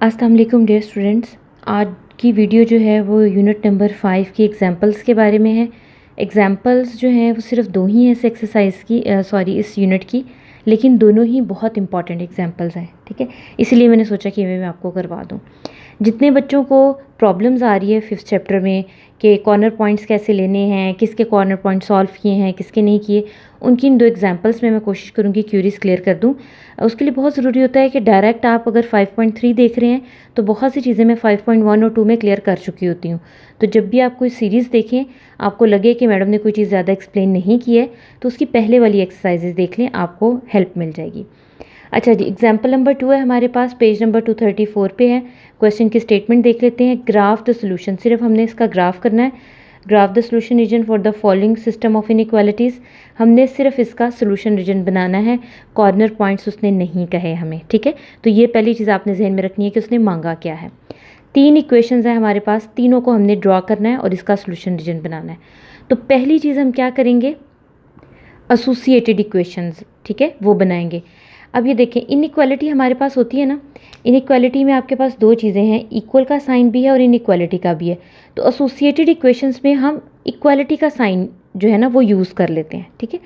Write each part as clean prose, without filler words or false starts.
अस्सलाम वालेकुम dear students. आज की वीडियो जो है वो यूनिट नंबर 5 की एग्जांपल्स के बारे में है। एग्जांपल्स जो हैं वो सिर्फ दो ही हैं इस एक्सरसाइज की इस यूनिट की, लेकिन दोनों ही बहुत इंपॉर्टेंट एग्जांपल्स हैं। ठीक है, इसलिए मैंने सोचा कि मैं आपको करवा दूँ। जितने बच्चों को प्रॉब्लम्स आ रही है 5th चैप्टर में कि कॉर्नर पॉइंट्स कैसे लेने हैं, किसके कॉर्नर पॉइंट सॉल्व किए हैं, किसके नहीं किए, उनकी इन दो एग्जांपल्स में मैं कोशिश करूँगी क्यूरीज क्लियर कर दूँ। उसके लिए बहुत ज़रूरी होता है कि डायरेक्ट आप अगर 5.3 देख रहे हैं तो बहुत सी चीज़ें मैं 5.1 और 2 में क्लियर कर चुकी होती हूँ। तो जब भी आप कोई सीरीज़ देखें, आपको लगे कि मैडम ने कोई चीज़ ज़्यादा एक्सप्लेन नहीं की है, तो उसकी पहले वाली एक्सरसाइजेज देख लें, आपको हेल्प मिल जाएगी। अच्छा जी, एग्जाम्पल नंबर 2 है हमारे पास, पेज नंबर 234 पे है। क्वेश्चन की स्टेटमेंट देख लेते हैं। ग्राफ द सोल्यूशन, सिर्फ हमने इसका ग्राफ करना है। Graph the solution region for the following system of inequalities, हमने सिर्फ इसका सोल्यूशन रीजन बनाना है, कॉर्नर पॉइंट्स उसने नहीं कहे हमें। ठीक है, तो ये पहली चीज़ आपने जहन में रखनी है कि उसने मांगा क्या है। 3 इक्वेशंस है हमारे पास, तीनों को हमने ड्रॉ करना है और इसका सोल्यूशन रीजन बनाना है। तो पहली चीज़ हम क्या करेंगे, एसोसिएटेड इक्वेशंस, ठीक है, वो बनाएंगे। अब ये देखें, इनइक्वालिटी हमारे पास होती है ना, इनइक्वालिटी में आपके पास दो चीज़ें हैं, इक्वल का साइन भी है और इनइक्वालिटी का भी है। तो एसोसिएटेड इक्वेशंस में हम इक्वालिटी का साइन जो है ना वो यूज़ कर लेते हैं। ठीक है,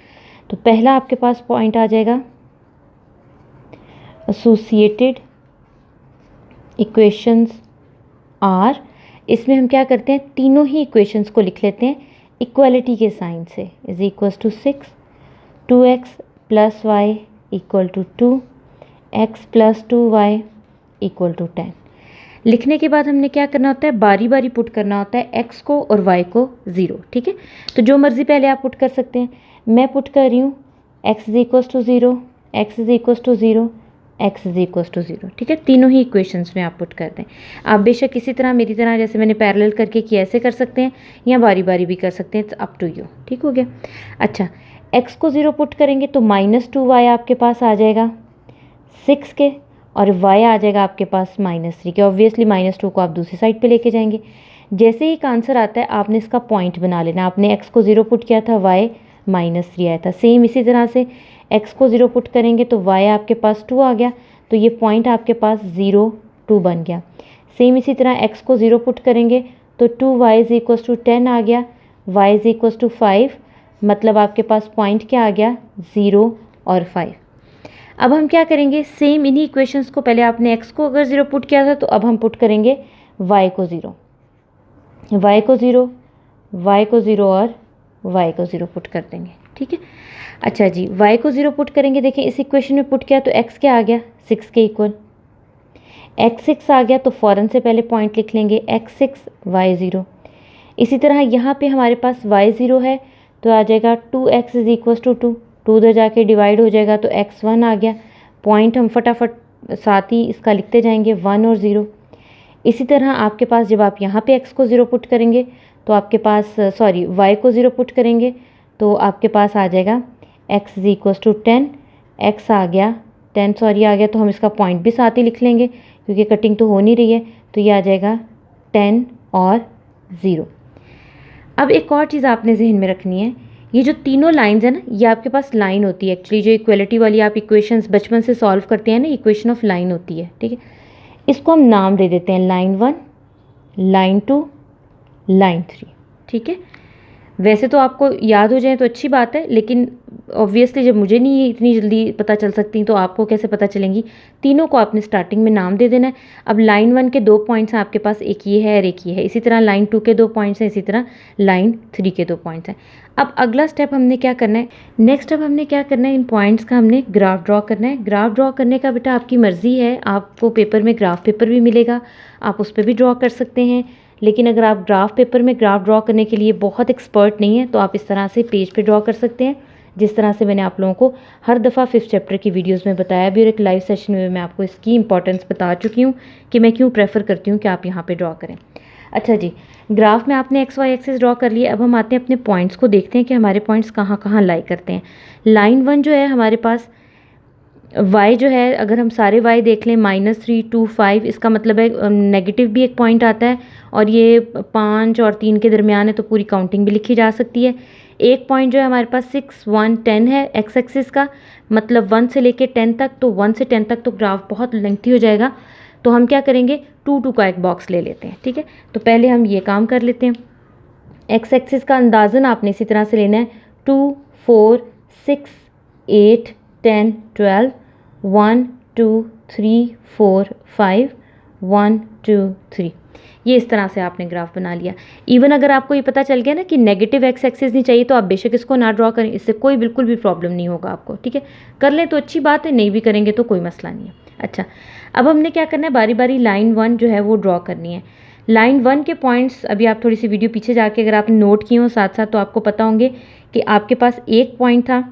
तो पहला आपके पास पॉइंट आ जाएगा एसोसिएटेड इक्वेशंस आर। इसमें हम क्या करते हैं, तीनों ही इक्वेशंस को लिख लेते हैं इक्वालिटी के साइन से। Is equal to 6, 2x plus y equal to 2, x plus 2y equal to 10। लिखने के बाद हमने क्या करना होता है, बारी बारी पुट करना होता है x को और y को 0। ठीक है, तो जो मर्ज़ी पहले आप पुट कर सकते हैं। मैं पुट कर रही हूँ x is equal to 0, x is equal to 0, x is equal to 0। ठीक है, तीनों ही इक्वेशंस में आप पुट कर दें। आप बेशक इसी तरह मेरी तरह जैसे मैंने पैरेलल करके किया ऐसे कर सकते हैं, या बारी बारी भी कर सकते हैं, इट्स अप टू यू। ठीक हो गया। अच्छा, x को 0 पुट करेंगे तो -2y आपके पास आ जाएगा 6 के, और y आ जाएगा आपके पास -3 के। ऑब्वियसली -2 को आप दूसरी साइड पे लेके जाएंगे। जैसे ही एक आंसर आता है आपने इसका पॉइंट बना लेना। आपने x को 0 पुट किया था, y -3 आया था। सेम इसी तरह से x को 0 पुट करेंगे तो y आपके पास 2 आ गया, तो ये पॉइंट आपके पास 0, 2 बन गया। सेम इसी तरह x को 0 पुट करेंगे तो 2y इज इक्वल टू 10 आ गया, y इज इक्वल टू 5, मतलब आपके पास पॉइंट क्या आ गया, 0 और 5। अब हम क्या करेंगे, सेम इन्हीं इक्वेशंस को, पहले आपने x को अगर 0 पुट किया था तो अब हम पुट करेंगे y को 0, y को 0, y को 0 और y को 0 पुट कर देंगे। ठीक है, अच्छा जी, y को 0 पुट करेंगे। देखें इस इक्वेशन में पुट किया तो x क्या आ गया, 6 के इक्वल। x 6 आ गया तो फ़ौरन से पहले पॉइंट लिख लेंगे x 6, y 0। इसी तरह यहाँ पे हमारे पास y 0 है तो आ जाएगा 2x इज इक्वल टू 2, 2 उधर जाके डिवाइड हो जाएगा तो x 1 आ गया। पॉइंट हम फटाफट साथ ही इसका लिखते जाएंगे, 1 और 0। इसी तरह आपके पास जब आप यहाँ पे x को 0 पुट करेंगे तो आपके पास y को 0 पुट करेंगे तो आपके पास आ जाएगा x is equal to 10, x आ गया 10 आ गया, तो हम इसका पॉइंट भी साथ ही लिख लेंगे क्योंकि कटिंग तो हो नहीं रही है, तो ये आ जाएगा 10 और 0। अब एक और चीज़ आपने जहन में रखनी है, ये जो तीनों लाइंस है ना, ये आपके पास लाइन होती है। एक्चुअली जो इक्वलिटी वाली आप इक्वेशंस बचपन से सॉल्व करते हैं ना, इक्वेशन ऑफ लाइन होती है। ठीक है, इसको हम नाम दे देते हैं लाइन 1, लाइन 2, लाइन 3। ठीक है, वैसे तो आपको याद हो जाए तो अच्छी बात है, लेकिन ऑब्वियसली जब मुझे नहीं इतनी जल्दी पता चल सकती तो आपको कैसे पता चलेंगी। तीनों को आपने स्टार्टिंग में नाम दे देना है। अब लाइन 1 के 2 पॉइंट्स हैं आपके पास, एक ये है और एक ये है। इसी तरह लाइन 2 के 2 पॉइंट्स हैं, इसी तरह लाइन 3 के 2 पॉइंट्स हैं। अब अगला स्टेप हमने क्या करना है, नेक्स्ट स्टेप हमने क्या करना है, इन पॉइंट्स का हमने ग्राफ ड्रॉ करना है। ग्राफ ड्रॉ करने का बेटा आपकी मर्ज़ी है, आपको पेपर में ग्राफ पेपर भी मिलेगा, आप उस पर भी ड्रॉ कर सकते हैं। लेकिन अगर आप ग्राफ पेपर में ग्राफ ड्रॉ करने के लिए बहुत एक्सपर्ट नहीं है तो आप इस तरह से पेज पे ड्रॉ कर सकते हैं, जिस तरह से मैंने आप लोगों को हर दफ़ा 5th चैप्टर की वीडियोस में बताया भी, और एक लाइव सेशन में मैं आपको इसकी इंपॉर्टेंस बता चुकी हूँ कि मैं क्यों प्रेफर करती हूँ कि आप यहाँ पे ड्रॉ करें। अच्छा जी, ग्राफ में आपने एक्स वाई एक्सिस ड्रॉ कर लिए। अब हम आते हैं अपने पॉइंट्स को, देखते हैं कि हमारे पॉइंट्स कहाँ कहाँ लाई करते हैं। लाइन 1 जो है हमारे पास, y जो है अगर हम सारे y देख लें, -3, 2, 5, इसका मतलब है नेगेटिव भी एक पॉइंट आता है, और ये 5 और 3 के दरमियान है तो पूरी काउंटिंग भी लिखी जा सकती है। एक पॉइंट जो है हमारे पास 6, 1, 10 है एक्स एक्सिस का, मतलब 1 से लेके 10 तक, तो 1 से 10 तक तो ग्राफ बहुत लेंथी हो जाएगा, तो हम क्या करेंगे, 2 2 का एक बॉक्स ले लेते हैं। ठीक है, तो पहले हम ये काम कर लेते हैं। एक्स एक्सिस का अंदाज़न आपने इसी तरह से लेना है, 2 4 6 8 10 12 1 2 3 4 5 1 2 3, ये इस तरह से आपने ग्राफ बना लिया। इवन अगर आपको ये पता चल गया ना कि नेगेटिव एक्स एक्सिस नहीं चाहिए तो आप बेशक इसको ना ड्रॉ करें, इससे कोई बिल्कुल भी प्रॉब्लम नहीं होगा आपको। ठीक है, कर लें तो अच्छी बात है, नहीं भी करेंगे तो कोई मसला नहीं है। अच्छा, अब हमने क्या करना है, बारी बारी लाइन 1 जो है वो ड्रॉ करनी है। लाइन 1 के पॉइंट्स अभी आप थोड़ी सी वीडियो पीछे जाके अगर आपने नोट किए हो साथ साथ तो आपको पता होंगे कि आपके पास एक पॉइंट था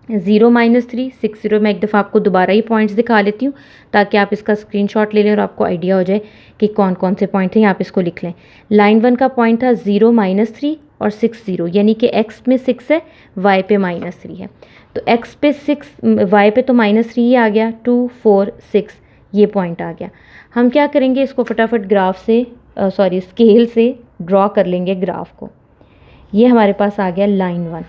0 -3 6 0। मैं एक दफ़ा आपको दोबारा ही पॉइंट्स दिखा लेती हूँ ताकि आप इसका स्क्रीनशॉट ले लें और आपको आइडिया हो जाए कि कौन कौन से पॉइंट हैं। आप इसको लिख लें। लाइन 1 का पॉइंट था 0 -3 और 6 0, यानी कि x में 6 है, y पे -3 है। तो x पे 6, y पे तो -3 ही आ गया, 2 4 6 ये पॉइंट आ गया। हम क्या करेंगे, इसको फटाफट ग्राफ से स्केल से ड्रॉ कर लेंगे ग्राफ को। ये हमारे पास आ गया लाइन 1।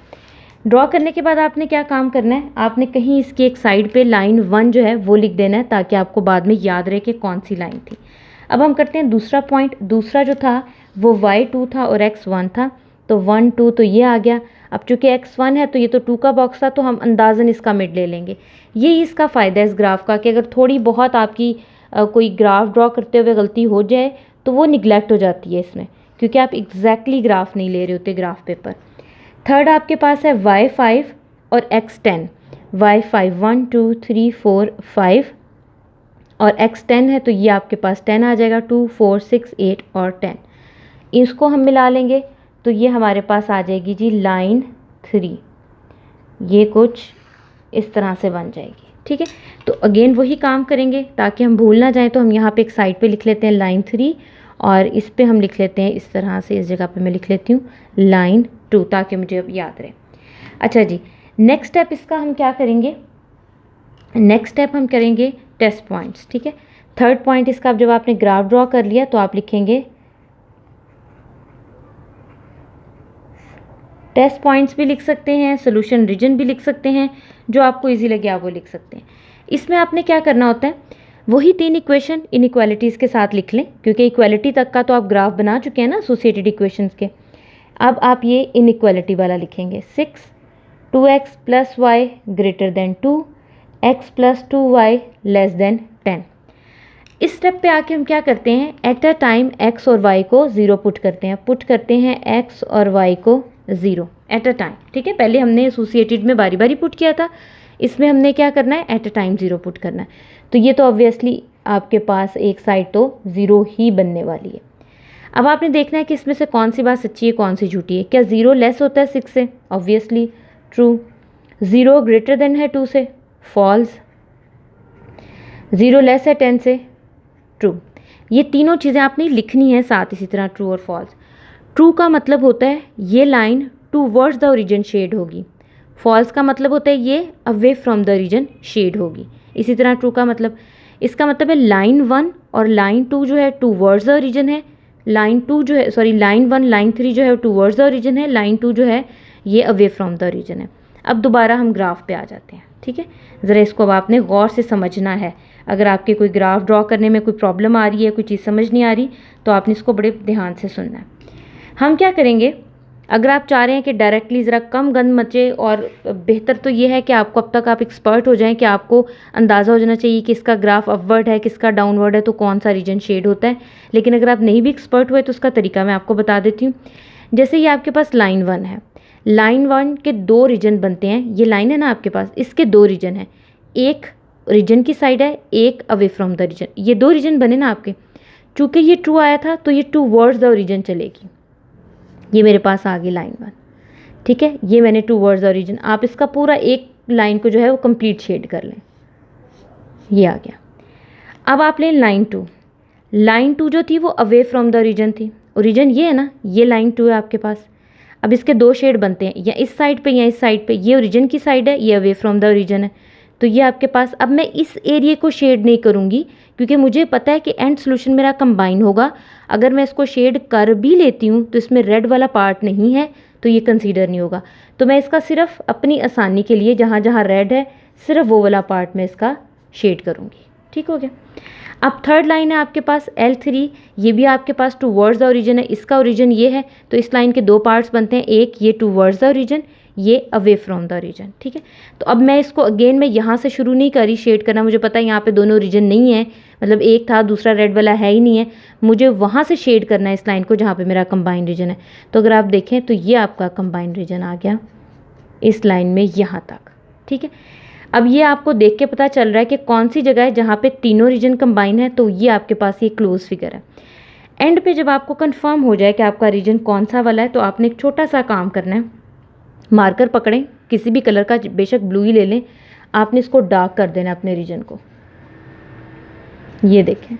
ड्रॉ करने के बाद आपने क्या काम करना है, आपने कहीं इसकी एक साइड पे लाइन 1 जो है वो लिख देना है ताकि आपको बाद में याद रहे कि कौन सी लाइन थी। अब हम करते हैं दूसरा पॉइंट। दूसरा जो था वो y2 था और x1 था, तो 1 2 तो ये आ गया। अब चूंकि x1 है तो ये तो 2 का बॉक्स था, तो हम अंदाज़न इसका मिड ले लेंगे। यही इसका फ़ायदा है इस ग्राफ का कि अगर थोड़ी बहुत आपकी कोई ग्राफ ड्रॉ करते हुए गलती हो जाए तो वो निगलेक्ट हो जाती है इसमें, क्योंकि आप एग्जैक्टली ग्राफ नहीं ले रहे होते ग्राफ पेपर। थर्ड आपके पास है y5 और x10। y5 1 2 3 4 5 और x10 है तो ये आपके पास 10 आ जाएगा, 2 4 6 8 और 10। इसको हम मिला लेंगे तो ये हमारे पास आ जाएगी जी लाइन 3। ये कुछ इस तरह से बन जाएगी। ठीक है, तो अगेन वही काम करेंगे ताकि हम भूल ना जाएं। तो हम यहाँ पे एक साइड पे लिख लेते हैं लाइन 3 और इस पे हम लिख लेते हैं इस तरह से, इस जगह पे मैं लिख लेती हूँ लाइन 2 ताकि मुझे अब याद रहे। अच्छा जी, नेक्स्ट स्टेप इसका हम क्या करेंगे, नेक्स्ट स्टेप हम करेंगे टेस्ट पॉइंट्स। ठीक है, थर्ड पॉइंट इसका अब जब आपने ग्राफ ड्रॉ कर लिया तो आप लिखेंगे टेस्ट पॉइंट्स भी लिख सकते हैं, सोल्यूशन रीजन भी लिख सकते हैं, जो आपको इजी लगे आप वो लिख सकते हैं। इसमें आपने क्या करना होता है, वही 3 इक्वेशन इनइक्वालिटीज़ के साथ लिख लें, क्योंकि इक्वालिटी तक का तो आप ग्राफ बना चुके हैं ना एसोसिएटेड इक्वेशंस के। अब आप ये इनइक्वालिटी वाला लिखेंगे, 6 2x + y > 2 x + 2y < 10। इस स्टेप पे आके हम क्या करते हैं, एट अ टाइम x और y को 0 पुट करते हैं। पुट करते हैं x और y को 0 एट अ टाइम। ठीक है, पहले हमने एसोसिएटेड में बारी बारी पुट किया था, इसमें हमने क्या करना है, एट अ टाइम 0 पुट करना है। तो ये तो ऑब्वियसली आपके पास एक साइड तो 0 ही बनने वाली है। अब आपने देखना है कि इसमें से कौन सी बात सच्ची है कौन सी झूठी है। क्या 0 लेस होता है 6 से, ऑब्वियसली ट्रू। 0 ग्रेटर देन है 2 से, फॉल्स। 0 लेस है 10 से, ट्रू। ये तीनों चीज़ें आपने लिखनी है साथ इसी तरह, ट्रू और फॉल्स। ट्रू का मतलब होता है ये line towards the origin shade होगी, फॉल्स का मतलब होता है ये away from the origin shade होगी। इसी तरह ट्रू का मतलब, इसका मतलब है लाइन 1 और लाइन 2 जो है टूवर्ड्स द ओरिजिन है, लाइन 2 जो है लाइन 1 लाइन 3 जो है टूवर्ड्स द ओरिजिन है, लाइन 2 जो है ये अवे फ्रॉम द ओरिजिन है। अब दोबारा हम ग्राफ पे आ जाते हैं। ठीक है, ज़रा इसको अब आपने गौर से समझना है। अगर आपके कोई ग्राफ ड्रॉ करने में कोई प्रॉब्लम आ रही है, कोई चीज़ समझ नहीं आ रही, तो आपने इसको बड़े ध्यान से सुनना है। हम क्या करेंगे, अगर आप चाह रहे हैं कि डायरेक्टली ज़रा कम गंद मचे, और बेहतर तो ये है कि आपको अब तक आप एक्सपर्ट हो जाएं कि आपको अंदाज़ा हो जाना चाहिए कि इसका ग्राफ अपवर्ड है किसका डाउनवर्ड है, तो कौन सा रीजन शेड होता है। लेकिन अगर आप नहीं भी एक्सपर्ट हुए तो उसका तरीका मैं आपको बता देती हूँ। जैसे ये आपके पास लाइन 1 है, लाइन 1 के 2 रीजन बनते हैं। ये लाइन है ना आपके पास, इसके 2 रीजन है, एक रीजन की साइड है, एक अवे फ्रॉम द रीजन। ये 2 रीजन बने ना आपके। चूँकि ये ट्रू आया था तो ये टूवर्ड्स द रीजन चलेगी। ये मेरे पास आ गई लाइन 1। ठीक है, ये मैंने टूवर्ड्स द रीजन, आप इसका पूरा एक लाइन को जो है वो कंप्लीट शेड कर लें। ये आ गया। अब आप लें लाइन 2। लाइन 2 जो थी वो अवे फ्रॉम द रीजन थी। ओरिजिन ये है ना, ये लाइन 2 है आपके पास। अब इसके 2 शेड बनते हैं, या इस साइड पे या इस साइड पे। ये ओरिजिन की साइड है, ये अवे फ्रॉम द ओरिजिन है। तो ये आपके पास, अब मैं इस एरिया को शेड नहीं करूँगी क्योंकि मुझे पता है कि एंड सोल्यूशन मेरा कंबाइन होगा। अगर मैं इसको शेड कर भी लेती हूँ तो इसमें रेड वाला पार्ट नहीं है, तो ये कंसीडर नहीं होगा। तो मैं इसका सिर्फ अपनी आसानी के लिए जहाँ जहाँ रेड है सिर्फ वो वाला पार्ट मैं इसका शेड करूँगी। ठीक हो गया। अब थर्ड लाइन है आपके पास L3, ये भी आपके पास टूवर्ड्स द ओरिजिन है, इसका ओरिजिन ये है, तो इस लाइन के दो पार्ट्स बनते हैं, एक ये टूवर्ड्स द ओरिजिन, ये अवे फ्रॉम द ओरिजिन। ठीक है, तो अब मैं इसको अगेन मैं यहाँ से शुरू नहीं करी शेड करना, मुझे पता है यहाँ पे दोनों ओरिजिन नहीं है, मतलब एक था दूसरा रेड वाला है ही नहीं है, मुझे वहाँ से शेड करना है इस लाइन को जहाँ पे मेरा कंबाइंड रीजन है। तो अगर आप देखें तो ये आपका कंबाइंड रीजन आ गया इस लाइन में यहाँ तक। ठीक है, अब ये आपको देख के पता चल रहा है कि कौन सी जगह है जहाँ पे तीनों रीजन कंबाइन है, तो ये आपके पास ये क्लोज फिगर है। एंड पे जब आपको कंफर्म हो जाए कि आपका रीजन कौन सा वाला है, तो आपने एक छोटा सा काम करना है, मार्कर पकड़ें किसी भी कलर का, बेशक ब्लू ही ले लें, आपने इसको डार्क कर देना अपने रीजन को। ये देखें,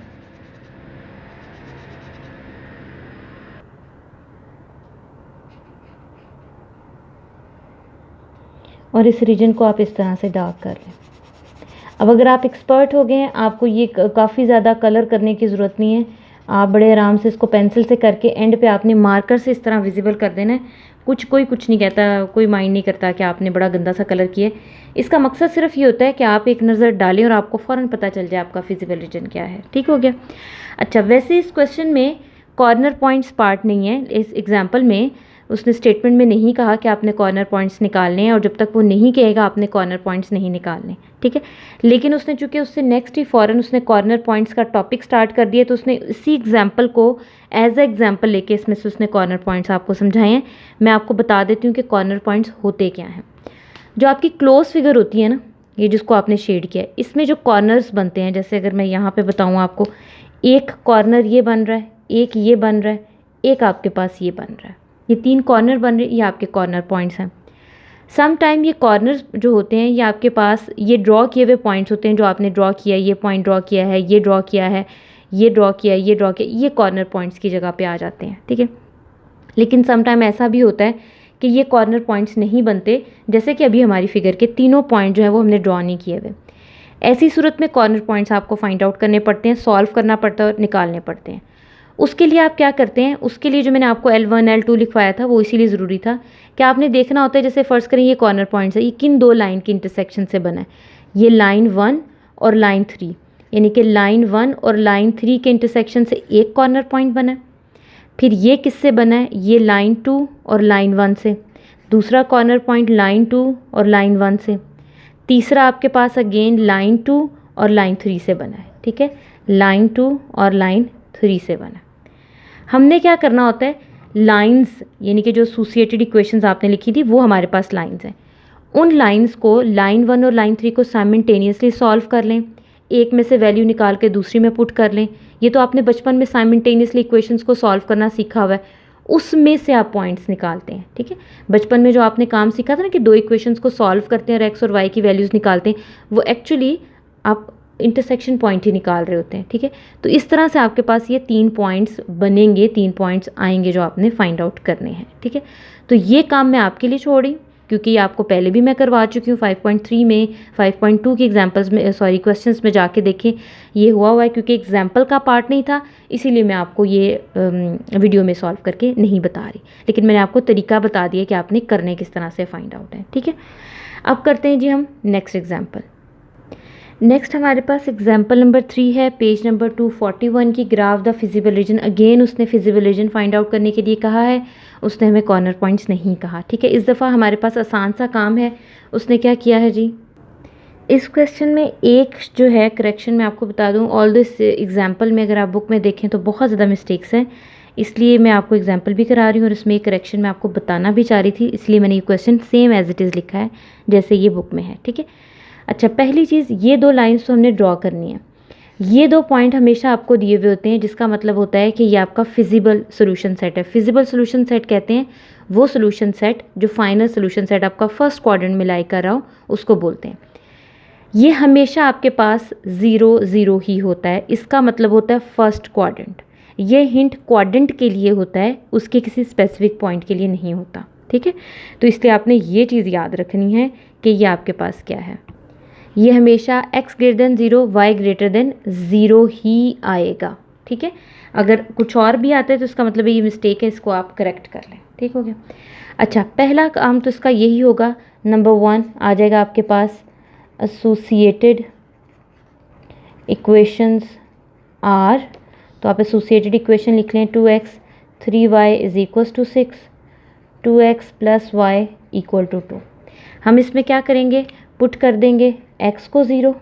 और इस रीजन को आप इस तरह से डार्क कर लें। अब अगर आप एक्सपर्ट हो गए हैं, आपको ये काफ़ी ज़्यादा कलर करने की ज़रूरत नहीं है, आप बड़े आराम से इसको पेंसिल से करके एंड पे आपने मार्कर से इस तरह विजिबल कर देना है। कोई कुछ नहीं कहता, कोई माइंड नहीं करता कि आपने बड़ा गंदा सा कलर किया है। इसका मकसद सिर्फ ये होता है कि आप एक नज़र डालें और आपको फ़ौरन पता चल जाए आपका फिजिबल रीजन क्या है। ठीक हो गया। अच्छा, वैसे इस क्वेश्चन में कॉर्नर पॉइंट्स पार्ट नहीं है, इस एग्जाम्पल में उसने स्टेटमेंट में नहीं कहा कि आपने कॉर्नर पॉइंट्स निकालने हैं, और जब तक वो नहीं कहेगा आपने कॉर्नर पॉइंट्स नहीं निकालने। ठीक है, लेकिन उसने चूंकि उससे नेक्स्ट ही फ़ौरन उसने कॉर्नर पॉइंट्स का टॉपिक स्टार्ट कर दिया, तो उसने इसी एग्जाम्पल को एज ए एग्जाम्पल लेके इसमें से उसने कॉर्नर पॉइंट्स आपको समझाए हैं। मैं आपको बता देती हूँ कि कॉर्नर पॉइंट्स होते क्या हैं। जो आपकी क्लोज फिगर होती है ना, ये जिसको आपने शेड किया है, इसमें जो कॉर्नर्स बनते हैं, जैसे अगर मैं यहाँ पे बताऊँ आपको, एक कॉर्नर ये बन रहा है, एक ये बन रहा है, एक आपके पास ये बन रहा है, ये तीन कॉर्नर बन रहे हैं, ये आपके कॉर्नर पॉइंट्स हैं। सम टाइम ये कॉर्नर्स जो होते हैं, ये आपके पास ये ड्रॉ किए हुए पॉइंट्स होते हैं, जो आपने ड्रॉ किया है, ये पॉइंट ड्रॉ किया है, ये ड्रॉ किया है, ये ड्रॉ किया है, ये ड्रॉ किया, ये कॉर्नर पॉइंट्स की जगह पे आ जाते हैं। ठीक है, लेकिन सम टाइम ऐसा भी होता है कि ये कॉर्नर पॉइंट्स नहीं बनते, जैसे कि अभी हमारी फिगर के तीनों पॉइंट जो है वो हमने ड्रॉ नहीं किए हुए। ऐसी सूरत में कॉर्नर पॉइंट्स आपको फाइंड आउट करने पड़ते हैं, सॉल्व करना पड़ता है और निकालने पड़ते हैं। उसके लिए आप क्या करते हैं, उसके लिए जो मैंने आपको L1 L2 लिखवाया था वो इसीलिए ज़रूरी था कि आपने देखना होता है, जैसे फ़र्ज़ करें ये कॉर्नर पॉइंट्स है, ये किन दो लाइन के इंटरसेक्शन से बना है, ये लाइन 1 और लाइन 3, यानी कि लाइन 1 और लाइन 3 के इंटरसेक्शन से एक कॉर्नर पॉइंट बना है। फिर ये किससे बना है, ये लाइन 2 और लाइन 1 से, दूसरा कॉर्नर पॉइंट लाइन 2 और लाइन 1 से, तीसरा आपके पास अगेन लाइन 2 और लाइन 3 से बना है। ठीक है, लाइन 2 और लाइन 3 से बना। हमने क्या करना होता है, लाइंस यानी कि जो एसोसिएटेड इक्वेशंस आपने लिखी थी वो हमारे पास लाइंस हैं, उन लाइंस को लाइन 1 और लाइन 3 को साइमल्टेनियसली सॉल्व कर लें, एक में से वैल्यू निकाल के दूसरी में पुट कर लें। ये तो आपने बचपन में साइमल्टेनियसली इक्वेशंस को सॉल्व करना सीखा हुआ है, उसमें से आप पॉइंट्स निकालते हैं। ठीक है, बचपन में जो आपने काम सीखा था ना कि दो इक्वेशंस को सॉल्व करते हैं और एक्स और वाई की वैल्यूज़ निकालते हैं, वो एक्चुअली आप इंटरसेक्शन पॉइंट ही निकाल रहे होते हैं। ठीक है, तो इस तरह से आपके पास ये 3 पॉइंट्स बनेंगे, 3 पॉइंट्स आएंगे जो आपने फाइंड आउट करने हैं। ठीक है, तो ये काम मैं आपके लिए छोड़ रही, क्योंकि ये आपको पहले भी मैं करवा चुकी हूँ 5.3 में, 5.2 के एग्जाम्पल्स में, सॉरी क्वेश्चंस में जाके देखें, ये हुआ है। क्योंकि एग्जाम्पल का पार्ट नहीं था, इसीलिए मैं आपको ये वीडियो में सॉल्व करके नहीं बता रही, लेकिन मैंने आपको तरीका बता दिया कि आपने करने किस तरह से फाइंड आउट है। ठीक है, अब करते हैं जी हम नेक्स्ट एग्जाम्पल। नेक्स्ट हमारे पास एग्जाम्पल नंबर 3 है, पेज नंबर 241 की, graph the feasible region. Again उसने फिजिबल रीजन फाइंड आउट करने के लिए कहा है, उसने हमें कॉर्नर पॉइंट्स नहीं कहा। ठीक है, इस दफ़ा हमारे पास आसान सा काम है। उसने क्या किया है जी, इस क्वेश्चन में एक जो है करेक्शन मैं आपको बता दूं, ऑल दिस एग्जाम्पल में अगर आप बुक में देखें तो बहुत ज़्यादा मिस्टेक्स हैं, इसलिए मैं आपको एग्जाम्पल भी करा रही हूँ और इसमें एक करेक्शन मैं आपको बताना भी चाह रही थी, इसलिए मैंने ये question same as it is लिखा है जैसे ये बुक में है। ठीक है, अच्छा, पहली चीज़, ये 2 लाइन्स तो हमने ड्रॉ करनी है। ये 2 पॉइंट हमेशा आपको दिए हुए होते हैं, जिसका मतलब होता है कि ये आपका फिजिबल सोल्यूशन सेट है। फिजिबल सोल्यूशन सेट कहते हैं वो सोल्यूशन सेट जो फाइनल सोल्यूशन सेट आपका फर्स्ट क्वाड्रेंट में लाई कर रहा हो, उसको बोलते हैं। ये हमेशा आपके पास 0 0 ही होता है, इसका मतलब होता है फर्स्ट क्वाड्रेंट। ये हिंट क्वाड्रेंट के लिए होता है, उसके किसी स्पेसिफिक पॉइंट के लिए नहीं होता। ठीक है, तो इसलिए आपने ये चीज़ याद रखनी है कि ये आपके पास क्या है, ये हमेशा x greater than 0 y greater than 0 ही आएगा। ठीक है, अगर कुछ और भी आता है तो इसका मतलब ये मिस्टेक है, इसको आप करेक्ट कर लें। ठीक हो गया। अच्छा, पहला काम तो इसका यही होगा, नंबर 1 आ जाएगा आपके पास एसोसिएटेड इक्वेशंस आर, तो आप एसोसिएटेड इक्वेशन लिख लें 2x 3y is equal to 6, 2x plus y equal to 2। हम इसमें क्या करेंगे, पुट कर देंगे x को 0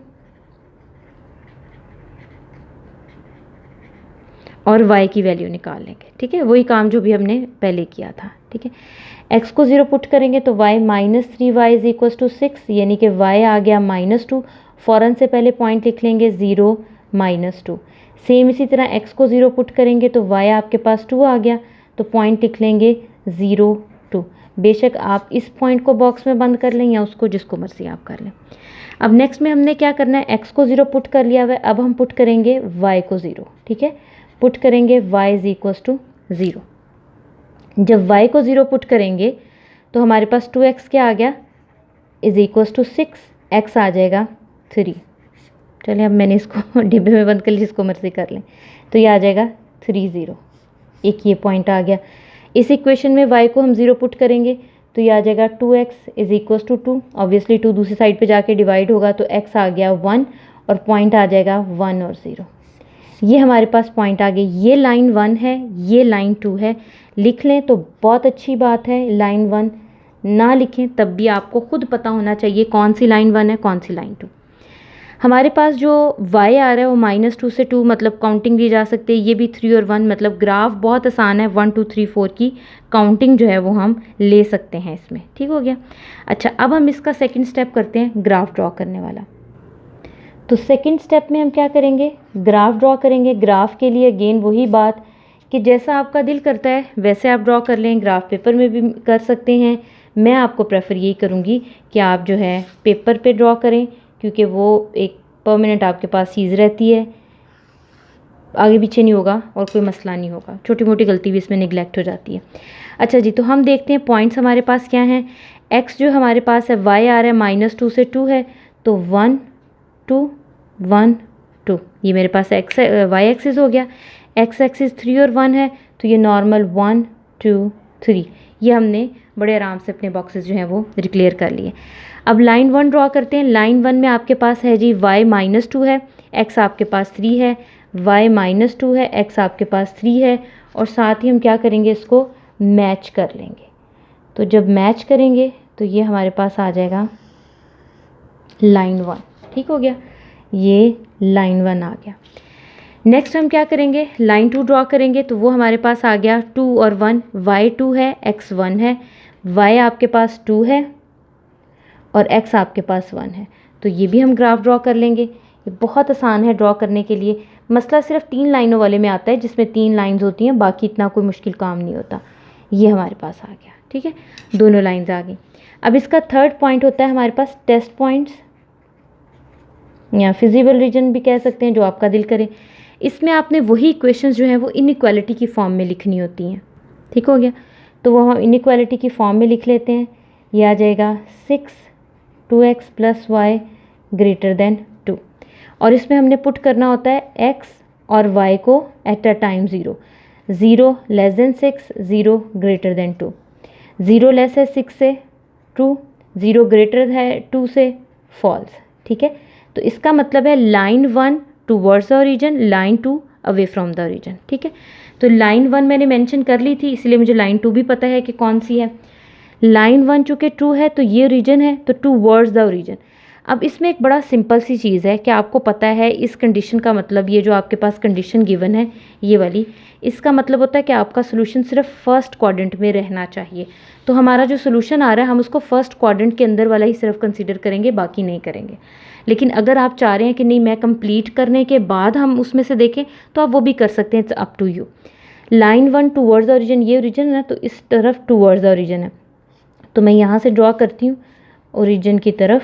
और y की वैल्यू निकाल लेंगे। ठीक है, वही काम जो भी हमने पहले किया था। ठीक है, x को 0 पुट करेंगे तो y minus 3y is equal to 6, यानी कि y आ गया -2। फ़ौरन से पहले पॉइंट लिख लेंगे 0 -2। सेम इसी तरह x को 0 पुट करेंगे तो y आपके पास 2 आ गया, तो पॉइंट लिख लेंगे 0 2। बेशक आप इस पॉइंट को बॉक्स में बंद कर लें या उसको, जिसको मर्जी आप कर लें। अब नेक्स्ट में हमने क्या करना है, x को 0 पुट कर लिया हुआ है, अब हम पुट करेंगे y को 0। ठीक है, पुट करेंगे y इज इक्वल टू 0। जब y को 0 पुट करेंगे तो हमारे पास 2x क्या आ गया, इज इक्वल टू 6, x आ जाएगा 3। चलिए अब मैंने इसको डिब्बे में बंद कर लिया, जिसको मर्जी कर लें, तो ये आ जाएगा 30। एक ये पॉइंट आ गया। इस इक्वेशन में y को हम 0 पुट करेंगे तो ये आ जाएगा 2x is equal to 2। Obviously 2 दूसरी साइड पे जाके डिवाइड होगा तो x आ गया 1 और पॉइंट आ जाएगा 1 और 0। ये हमारे पास पॉइंट आ गए। ये लाइन 1 है, ये लाइन 2 है। लिख लें तो बहुत अच्छी बात है, लाइन 1 ना लिखें तब भी आपको खुद पता होना चाहिए कौन सी लाइन 1 है कौन सी लाइन 2। हमारे पास जो y आ रहा है वो -2 से 2, मतलब काउंटिंग दी जा सकती है। ये भी 3 और 1, मतलब ग्राफ बहुत आसान है। 1 2 3 4 की काउंटिंग जो है वो हम ले सकते हैं इसमें। ठीक हो गया। अच्छा, अब हम इसका सेकंड स्टेप करते हैं, ग्राफ ड्रॉ करने वाला। तो सेकंड स्टेप में हम क्या करेंगे, ग्राफ ड्रॉ करेंगे। ग्राफ के लिए अगेन वही बात कि जैसा आपका दिल करता है वैसे आप ड्रॉ कर लें, ग्राफ पेपर में भी कर सकते हैं। मैं आपको प्रेफर यही करूँगी कि आप जो है पेपर पे ड्रॉ करें, क्योंकि वो एक परमानेंट आपके पास चीज़ रहती है, आगे पीछे नहीं होगा और कोई मसला नहीं होगा। छोटी मोटी गलती भी इसमें निगलेक्ट हो जाती है। अच्छा जी, तो हम देखते हैं पॉइंट्स हमारे पास क्या हैं। x जो हमारे पास है, y आ रहा है -2 से 2 है, तो 1 2 1 2, ये मेरे पास x y एक्सिस हो गया। x एक्सिस 3 और 1 है, तो ये नॉर्मल 1 2 3, ये हमने बड़े आराम से अपने बॉक्सेस जो हैं वो डिक्लेयर कर लिए। अब लाइन 1 ड्रॉ करते हैं। लाइन 1 में आपके पास है जी y -2 है, x आपके पास 3 है, y -2 है, x आपके पास 3 है, और साथ ही हम क्या करेंगे, इसको मैच कर लेंगे। तो जब मैच करेंगे तो ये हमारे पास आ जाएगा लाइन 1। ठीक हो गया, ये लाइन 1 आ गया। नेक्स्ट हम क्या करेंगे, लाइन 2 ड्रॉ करेंगे। तो वो हमारे पास आ गया 2 और 1, y 2 है, x 1 है, y आपके पास 2 है और x आपके पास 1 है। तो ये भी हम ग्राफ ड्रॉ कर लेंगे। ये बहुत आसान है ड्रॉ करने के लिए। मसला सिर्फ 3 लाइनों वाले में आता है, जिसमें 3 लाइंस होती हैं, बाकी इतना कोई मुश्किल काम नहीं होता। ये हमारे पास आ गया। ठीक है, दोनों लाइंस आ गई। अब इसका थर्ड पॉइंट होता है हमारे पास टेस्ट पॉइंट्स, या फिजिबल रीजन भी कह सकते हैं, जो आपका दिल करे। इसमें आपने वही इक्वेशंस जो हैं वो इनइक्वालिटी की फॉर्म में लिखनी होती हैं। ठीक हो गया, तो वो हम इनइक्वालिटी की फॉर्म में लिख लेते हैं। ये आ जाएगा 6 2x plus Y greater than 2, और इसमें हमने पुट करना होता है x और y को at a time 0, 0 less than 6, 0 greater than 2, 0 less है 6 से ट्रू, 0 ग्रेटर है 2 से फॉल्स। ठीक है, तो इसका मतलब है line 1 towards the origin, line 2 away from the origin. ठीक है, तो लाइन 1 मैंने मेंशन कर ली थी, इसलिए मुझे लाइन 2 भी पता है कि कौन सी है। लाइन 1 चूँकि ट्रू है तो ये ओरिजिन है, तो टूवर्ड्स द ओरिजिन। अब इसमें एक बड़ा सिंपल सी चीज़ है कि आपको पता है इस कंडीशन का मतलब, ये जो आपके पास कंडीशन गिवन है ये वाली, इसका मतलब होता है कि आपका सोल्यूशन सिर्फ फर्स्ट क्वाड्रेंट में रहना चाहिए। तो हमारा जो सोल्यूशन आ रहा है हम उसको फर्स्ट क्वाड्रेंट के अंदर वाला ही सिर्फ कंसीडर करेंगे, बाकी नहीं करेंगे। लेकिन अगर आप चाह रहे हैं कि नहीं मैं कंप्लीट करने के बाद हम उसमें से देखें, तो आप वो भी कर सकते हैं, it's up to you. Line 1 towards the origin, ये ओरिजिन है तो इस तरफ टूवर्ड्स द ओरिजिन है, तो मैं यहाँ से ड्रॉ करती हूँ ओरिजिन की तरफ,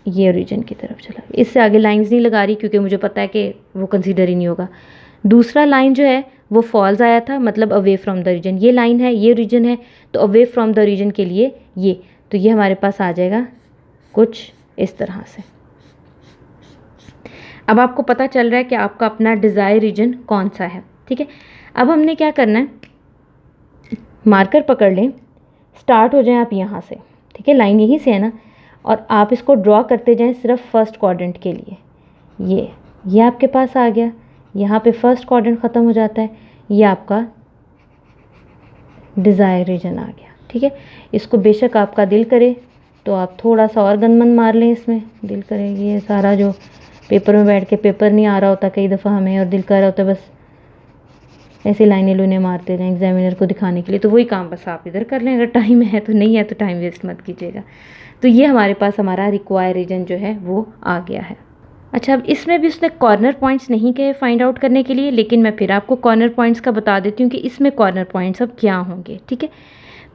ये ओरिजिन की तरफ चला। इससे आगे लाइंस नहीं लगा रही क्योंकि मुझे पता है कि वो कंसीडर ही नहीं होगा। दूसरा लाइन जो है वो फॉल्स आया था, मतलब अवे फ्रॉम द ओरिजिन। ये लाइन है, ये ओरिजिन है, तो अवे फ्रॉम द ओरिजिन के लिए ये, तो ये हमारे पास आ जाएगा कुछ इस तरह से। अब आपको पता चल रहा है कि आपका अपना डिज़ायर रीजन कौन सा है। ठीक है, अब हमने क्या करना है, मार्कर पकड़ लें, स्टार्ट हो जाएं आप यहाँ से। ठीक है, लाइन यहीं से है ना, और आप इसको ड्रॉ करते जाएं सिर्फ फर्स्ट क्वाड्रेंट के लिए। ये ये आपके पास आ गया, यहाँ पे फर्स्ट क्वाड्रेंट ख़त्म हो जाता है, ये आपका डिज़ायर रीजन आ गया। ठीक है, इसको बेशक आपका दिल करे तो आप थोड़ा सा और गनमन मार लें इसमें, दिल करेगी ये सारा जो पेपर में बैठ के पेपर नहीं आ रहा होता कई दफ़ा हमें और दिल कर रहा होता है बस ऐसी लाइनें लूने मारते रहें एग्जामिनर को दिखाने के लिए, तो वही काम बस आप इधर कर लें, अगर टाइम है तो, नहीं है तो टाइम वेस्ट मत कीजिएगा। तो ये हमारे पास हमारा रिक्वायर रीजन जो है वो आ गया है। अच्छा, अब इसमें भी उसने कॉर्नर पॉइंट्स नहीं कहे फाइंड आउट करने के लिए, लेकिन मैं फिर आपको कॉर्नर पॉइंट्स का बता देती हूँ कि इसमें कॉर्नर पॉइंट्स अब क्या होंगे। ठीक है,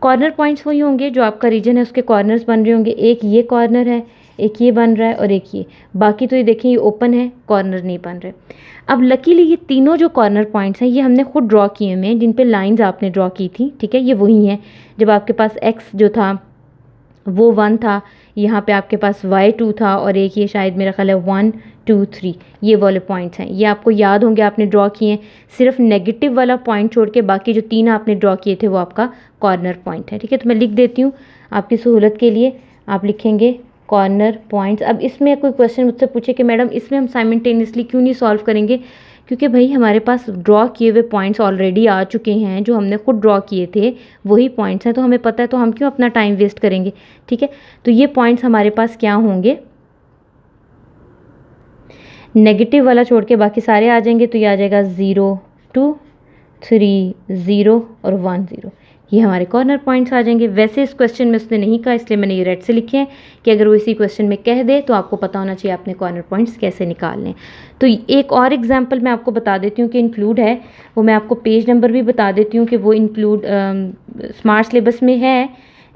कॉर्नर पॉइंट्स वही होंगे जो आपका रीजन है उसके कॉर्नर्स बन रहे होंगे। एक ये कॉर्नर है, एक ये बन रहा है और एक ये, बाकी तो ये देखें ये ओपन है, कॉर्नर नहीं बन रहे। अब लकीली ये तीनों जो कॉर्नर पॉइंट्स हैं ये हमने खुद ड्रॉ किए हुए हैं, जिन पे लाइंस आपने ड्रॉ की थी। ठीक है, ये वही हैं जब आपके पास x जो था वो 1 था, यहाँ पे आपके पास y2 था और एक ये शायद मेरा ख्याल है 1 2 3, ये वाले पॉइंट्स हैं, ये आपको याद होंगे आपने ड्रॉ किए हैं। सिर्फ नेगेटिव वाला पॉइंट छोड़ के बाकी जो 3 आपने ड्रॉ किए थे वो आपका कॉर्नर पॉइंट है। ठीक है, तो मैं लिख देती हूँ आपकी सहूलत के लिए, आप लिखेंगे कॉर्नर पॉइंट्स। अब इसमें कोई क्वेश्चन मुझसे पूछे कि मैडम इसमें हम साइमल्टेनियसली क्यों नहीं सॉल्व करेंगे, क्योंकि भाई हमारे पास ड्रॉ किए हुए पॉइंट्स ऑलरेडी आ चुके हैं, जो हमने खुद ड्रॉ किए थे वही पॉइंट्स हैं, तो हमें पता है, तो हम क्यों अपना टाइम वेस्ट करेंगे। ठीक है, तो ये पॉइंट्स हमारे पास क्या होंगे, नेगेटिव वाला छोड़ के बाकी सारे आ जाएंगे, तो ये आ जाएगा 0 2 3 0 और 1 0, ये हमारे कॉर्नर पॉइंट्स आ जाएंगे। वैसे इस क्वेश्चन में उसने नहीं कहा, इसलिए मैंने ये रेड से लिखे हैं कि अगर वो इसी क्वेश्चन में कह दे तो आपको पता होना चाहिए आपने कॉर्नर पॉइंट्स कैसे निकालने। तो एक और एग्जांपल मैं आपको बता देती हूँ कि इंक्लूड है, वो मैं आपको पेज नंबर भी बता देती हूँ कि वो इंक्लूड स्मार्ट सिलेबस में है,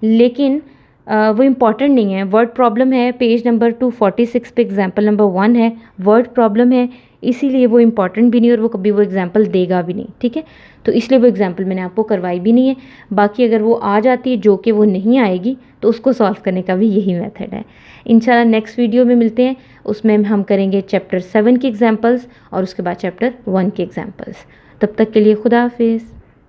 लेकिन वो इम्पॉर्टेंट नहीं है। वर्ड प्रॉब्लम है, पेज नंबर 246 पे एग्जाम्पल नंबर 1 है, वर्ड प्रॉब्लम है, इसीलिए वो इम्पॉर्टेंट भी नहीं और वो कभी वो एग्जाम्पल देगा भी नहीं। ठीक है, तो इसलिए वो एग्जाम्पल मैंने आपको करवाई भी नहीं है। बाकी अगर वो आ जाती है, जो कि वो नहीं आएगी, तो उसको सॉल्व करने का भी यही मेथड है। इंशाल्लाह नेक्स्ट वीडियो में मिलते हैं, उसमें हम करेंगे चैप्टर 7 के एग्जाम्पल्स और उसके बाद चैप्टर 1 के एग्जाम्पल्स। तब तक के लिए खुदा हाफिज़।